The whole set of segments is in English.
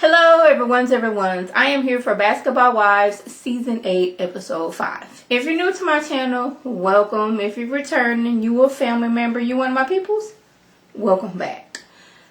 Hello everyone's. I am here for Basketball Wives Season 8 Episode 5. If you're new to my channel, welcome. If you're returning, you a family member, you one of my peoples, welcome back.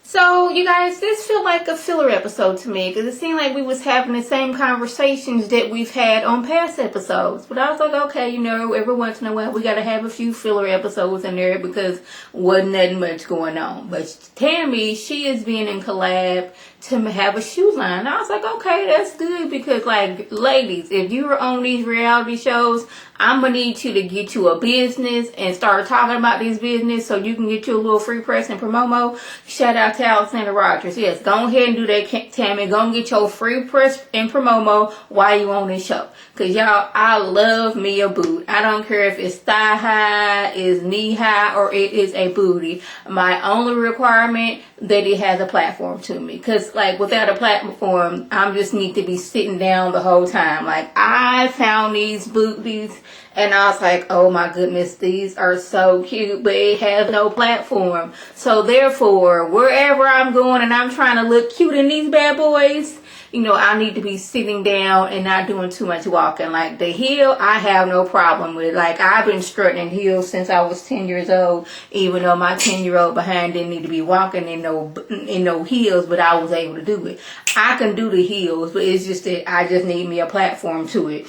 So you guys, this feel like a filler episode to me because it seemed like we was having the same conversations that we've had on past episodes. But I was like, okay, every once in a while we got to have a few filler episodes in there because wasn't that much going on. But Tammy, she is being in collab to have a shoe line. And I was like, okay, that's good because, like, ladies, if you were on these reality shows, I'm going to need you to get you a business and start talking about this business so you can get you a little free press and promo. Shout out to Alexander Rogers. Yes, go ahead and do that, Tammy. Go and get your free press and promo while you on this show. Because, y'all, I love me a boot. I don't care if it's thigh high, is knee high, or it is a booty. My only requirement that it has a platform to me. Because, like, without a platform, I just need to be sitting down the whole time. Like, I found these booties and I was like, oh my goodness, these are so cute, but it has no platform. So therefore, wherever I'm going and I'm trying to look cute in these bad boys, I need to be sitting down and not doing too much walking. Like the heel, I have no problem with. Like I've been strutting heels since I was 10 years old, even though my 10-year-old behind didn't need to be walking in no heels, but I was able to do it. I can do the heels, but it's just that I just need me a platform to it.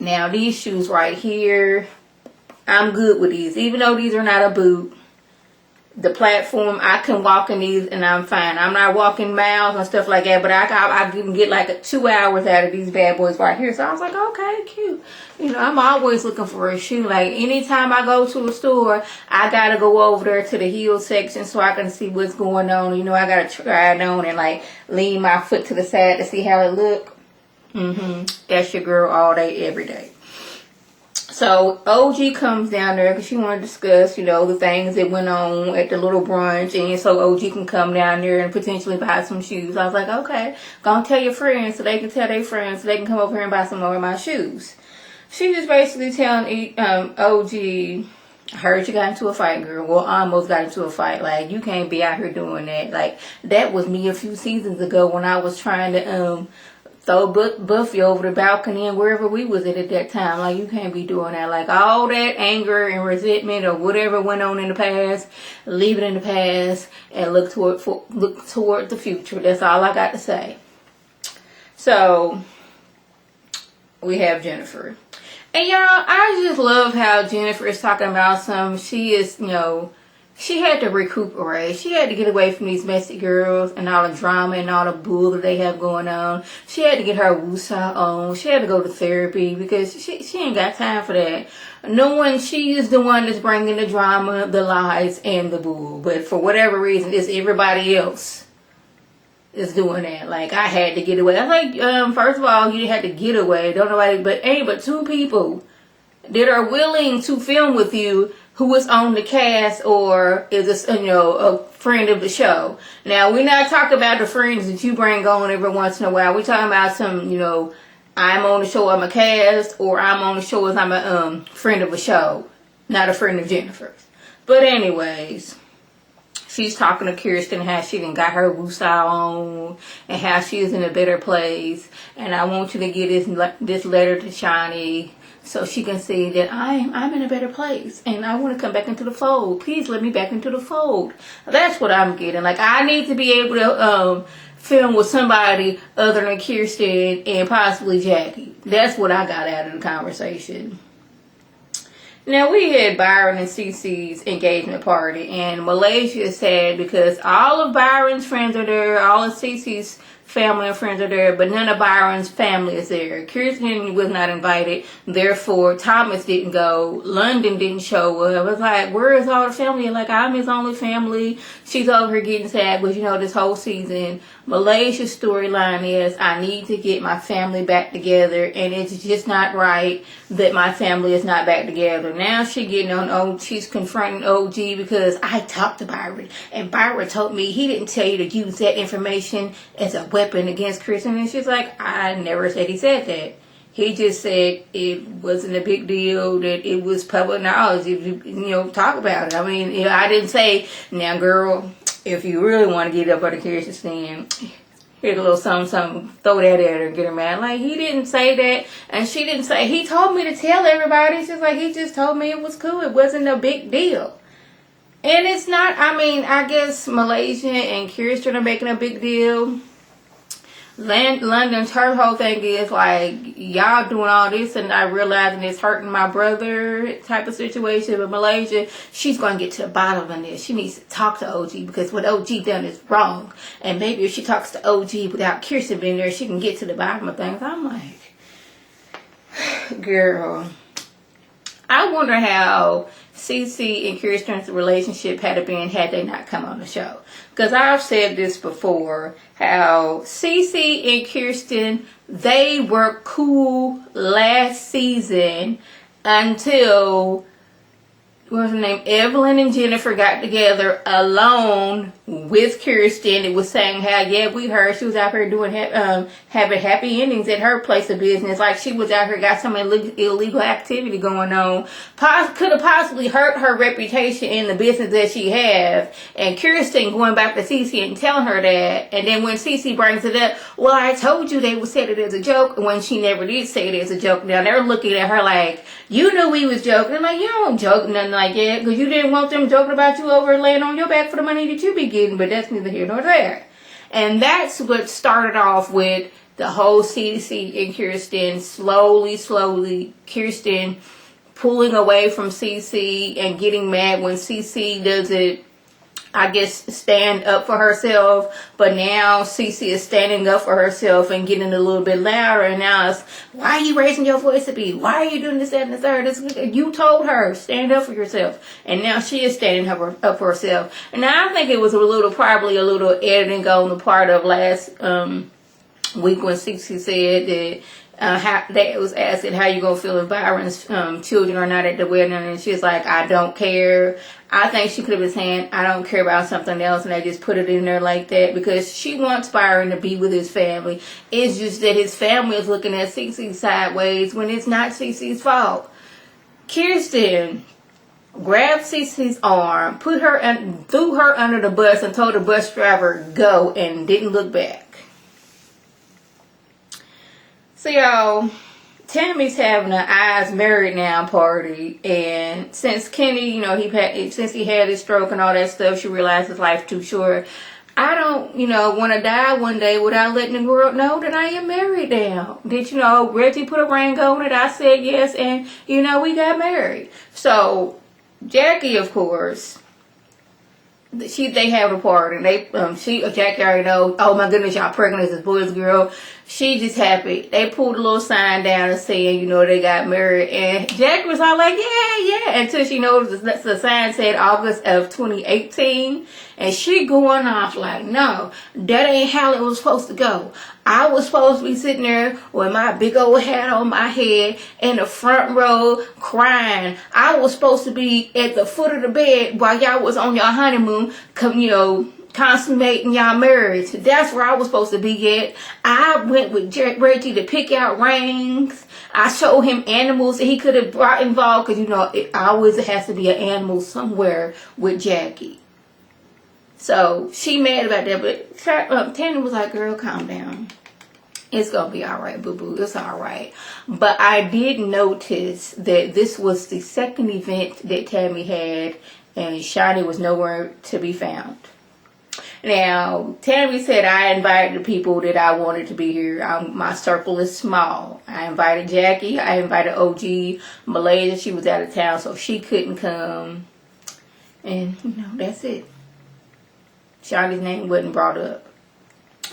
Now these shoes right here, I'm good with these. Even though these are not a boot, the platform, I can walk in these and I'm fine. I'm not walking miles and stuff like that, but I can get like 2 hours out of these bad boys right here. So I was like, okay, cute. I'm always looking for a shoe. Like anytime I go to a store, I gotta go over there to the heel section so I can see what's going on. I gotta try it on and like lean my foot to the side to see how it look. That's your girl all day, every day. So OG comes down there because she want to discuss, the things that went on at the little brunch. And so OG can come down there and potentially buy some shoes. I was like, okay, go and tell your friends so they can tell their friends so they can come over here and buy some more of my shoes. She just basically telling OG, I heard you got into a fight, girl. Well, I almost got into a fight. Like, you can't be out here doing that. Like, that was me a few seasons ago when I was trying to throw Buffy over the balcony and wherever we was at that time. Like, you can't be doing that. Like, all that anger and resentment or whatever went on in the past, leave it in the past and look toward the future. That's all I got to say. So, we have Jennifer. And y'all, I just love how Jennifer is talking about she is, she had to recuperate. She had to get away from these messy girls and all the drama and all the bull that they have going on. She had to get her woosah on. She had to go to therapy because she ain't got time for that. She is the one that's bringing the drama, the lies, and the bull. But for whatever reason, it's everybody else is doing that. Like, I had to get away. I was like, first of all, you had to get away. Don't nobody, but two people that are willing to film with you who is on the cast or is a friend of the show. Now, we're not talking about the friends that you bring on every once in a while. We're talking about some, I'm on the show, I'm a cast, or I'm on the show as I'm a friend of a show, not a friend of Jennifer's. But anyways, she's talking to Kirsten how she done got her woosah on and how she is in a better place. And I want you to get this letter to Shani so she can see that I'm in a better place and I want to come back into the fold. Please let me back into the fold. That's what I'm getting. Like, I need to be able to film with somebody other than Kirsten and possibly Jackie. That's what I got out of the conversation. Now, we had Byron and Cece's engagement party, and Malaysia is sad because all of Byron's friends are there, all of Cece's family and friends are there, but none of Byron's family is there. Kirsten was not invited, therefore Thomas didn't go. London didn't show up. I was like, where is all the family? Like, I'm his only family. She's over here getting sad, but this whole season, Malaysia's storyline is, I need to get my family back together, and it's just not right that my family is not back together. Now she's confronting OG because I talked to Byron, and Byron told me he didn't tell you to use that information as a weapon against Kristen. And she's like, I never said he said that. He just said it wasn't a big deal, that it was public knowledge if you talk about it. I mean, I didn't say, now girl, if you really want to get up on the Kirsten stand, here's a little something, throw that at her and get her mad. Like, he didn't say that, and she didn't say, he told me to tell everybody. It's just like, he just told me it was cool. It wasn't a big deal. And it's not, I mean, I guess Malaysia and Kirsten are making a big deal. London's, her whole thing is like, y'all doing all this and I realizing it's hurting my brother type of situation. But Malaysia, she's going to get to the bottom of this. She needs to talk to OG because what OG done is wrong. And maybe if she talks to OG without Kirsten being there, she can get to the bottom of things. I'm like, girl, I wonder how Cece and Kirsten's relationship had been had they not come on the show. Because I've said this before, how Cece and Kirsten, they were cool last season until, what was her name? Evelyn and Jennifer got together alone with Kirsten. It was saying how, yeah, we heard she was out here doing having happy endings at her place of business. Like she was out here, got some illegal activity going on. Could have possibly hurt her reputation in the business that she have. And Kirsten going back to Cece and telling her that. And then when Cece brings it up, well, I told you they would say it as a joke, when she never did say it as a joke. Now they're looking at her like, you knew we was joking. I'm like, you don't joke nothing like that because you didn't want them joking about you over laying on your back for the money that you be getting, but that's neither here nor there. And that's what started off with the whole Cece and Kirsten, slowly Kirsten pulling away from Cece and getting mad when Cece doesn't, I guess, stand up for herself. But now Cece is standing up for herself and getting a little bit louder. And now it's, why are you raising your voice at me? Why are you doing this, that, and the third? You told her, stand up for yourself. And now she is standing up for herself. And now I think it was probably a little editing on the part of last week when Cece said that that was asking how you gonna feel if Byron's children are not at the wedding, and she's like, I don't care. I think she could have been saying, I don't care about something else, and they just put it in there like that because she wants Byron to be with his family. It's just that his family is looking at Cece sideways when it's not Cece's fault. Kirsten grabbed Cece's arm, threw her under the bus, and told the bus driver go, and didn't look back. So y'all, Tammy's having an Eyes Married Now party, and since Kenny, since he had his stroke and all that stuff, she realized his life's too short. I don't, want to die one day without letting the world know that I am married now. Did Reggie put a ring on it? I said yes, and we got married. So Jackie, of course, they have a party, and Jackie already knows, oh my goodness, y'all pregnant as this boy's girl. She just happy. They pulled a little sign down and saying, they got married. And Jackie was all like, yeah. Until she noticed the sign said August of 2018. And she going off like, no, that ain't how it was supposed to go. I was supposed to be sitting there with my big old hat on my head in the front row crying. I was supposed to be at the foot of the bed while y'all was on your honeymoon, consummating y'all marriage. That's where I was supposed to be at. I went with Reggie to pick out rings. I showed him animals that he could have brought involved because, it always has to be an animal somewhere with Jackie. So she mad about that, but Tanner was like, girl, calm down. It's going to be all right, boo-boo. It's all right. But I did notice that this was the second event that Tammy had, and Shani was nowhere to be found. Now, Tammy said I invited the people that I wanted to be here. My circle is small. I invited Jackie. I invited OG. Malaysia, she was out of town, so she couldn't come. And, that's it. Shawnee's name wasn't brought up.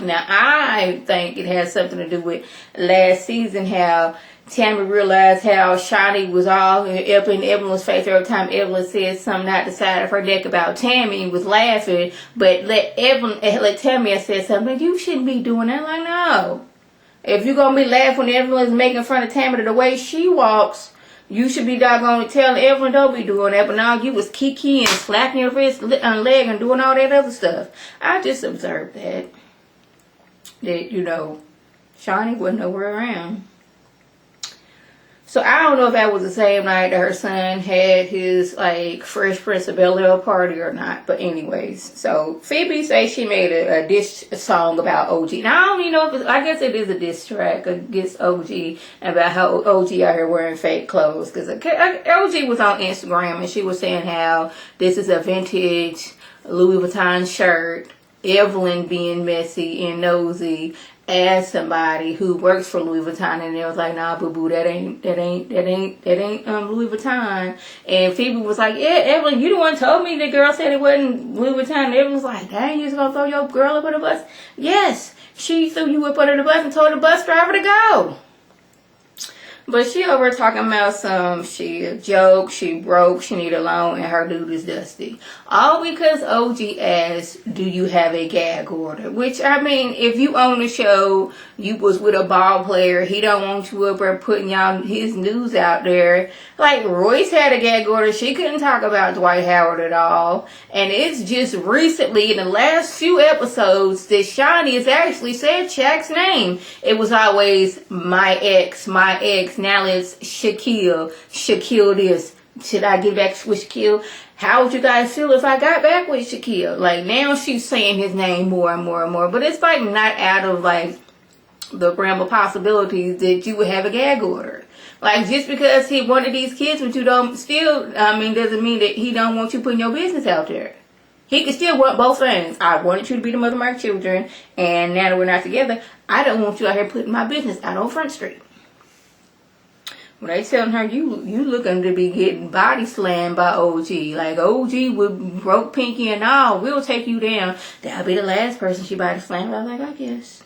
Now, I think it has something to do with last season, how Tammy realized how Shawnee was all in Evelyn's face every time Evelyn said something out the side of her neck about Tammy, was laughing, but let Tammy have said something, you shouldn't be doing that. Like, no. If you're going to be laughing when Evelyn's making fun of Tammy the way she walks, you should be doggone telling Evelyn don't be doing that. But now you was kiki and slapping your wrist and leg and doing all that other stuff. I just observed that Shawnee wasn't nowhere around. So I don't know if that was the same night that her son had his like Fresh Prince of Bel-Air party or not. But anyways, so Phoebe says she made a diss song about OG. Now I don't even know if I guess it is a diss track against OG about how OG out here wearing fake clothes. Because OG was on Instagram and she was saying how this is a vintage Louis Vuitton shirt. Evelyn being messy and nosy as somebody who works for Louis Vuitton, and they was like, nah, boo boo, that ain't Louis Vuitton. And Phoebe was like, yeah, Evelyn, you the one told me the girl said it wasn't Louis Vuitton. And Evelyn was like, dang, you just gonna throw your girl up under the bus? Yes, she threw you up under the bus and told the bus driver to go. But she over talking about she a joke, she broke, she need a loan, and her dude is dusty. All because OG asked, do you have a gag order? Which, I mean, if you own the show, you was with a ball player, he don't want you up there putting y'all his news out there. Like, Royce had a gag order, she couldn't talk about Dwight Howard at all. And it's just recently, in the last few episodes, that Shaunie has actually said Shaq's name. It was always my ex. Now it's Shaquille this. Should I get back with Shaquille? How would you guys feel if I got back with Shaquille? Like, now she's saying his name more and more and more. But it's like not out of like the realm of possibilities that you would have a gag order. Like, just because he wanted these kids, but you don't still, I mean, doesn't mean that he don't want you putting your business out there. He can still want both things. I wanted you to be the mother of my children, and now that we're not together, I don't want you out here putting my business out on Front Street. When they telling her you looking to be getting body slammed by OG. Like, OG would broke Pinky and all. We'll take you down. That'll be the last person she body slammed. I was like, I guess.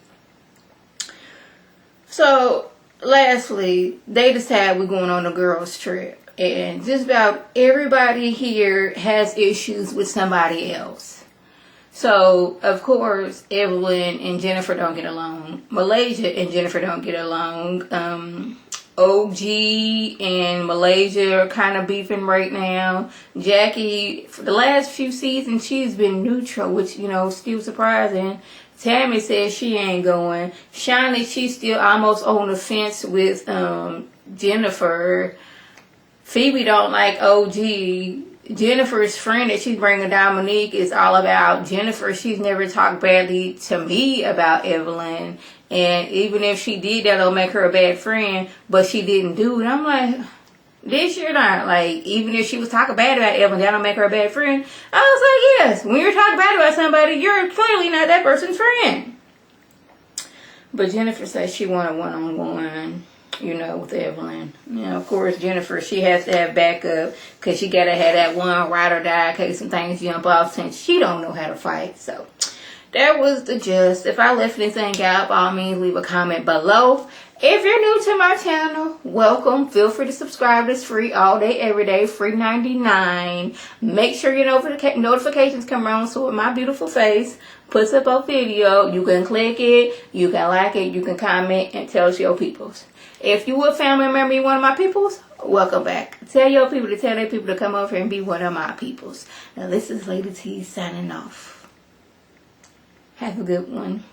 So, lastly, they decide we're going on a girls trip. And just about everybody here has issues with somebody else. So, of course, Evelyn and Jennifer don't get along. Malaysia and Jennifer don't get along. OG and Malaysia are kind of beefing right now. Jackie, for the last few seasons, she's been neutral, which, you know, still surprising. Tammy says she ain't going. Shaunie, she's still almost on the fence with Jennifer. Phoebe don't like OG. Jennifer's friend that she's bringing, Dominique, is all about Jennifer. She's never talked badly to me about Evelyn. And even if she did, that'll make her a bad friend. But she didn't do it. I'm like, this year not. Like, even if she was talking bad about Evelyn, that'll make her a bad friend. I was like, yes. When you're talking bad about somebody, you're clearly not that person's friend. But Jennifer says she wanted one-on-one, you know, with Evelyn. You know, of course, Jennifer, she has to have backup because she got to have that one ride or die in case some things jump off since she don't know how to fight. So, that was the gist. If I left anything out, by all means, leave a comment below. If you're new to my channel, welcome. Feel free to subscribe. It's free all day, every day. Free 99. Make sure your notifications come on so with my beautiful face puts up a video. You can click it. You can like it. You can comment and tell your peoples. If you a family member, you one of my peoples, welcome back. Tell your people to tell their people to come over here and be one of my peoples. Now, this is Lady T signing off. Have a good one.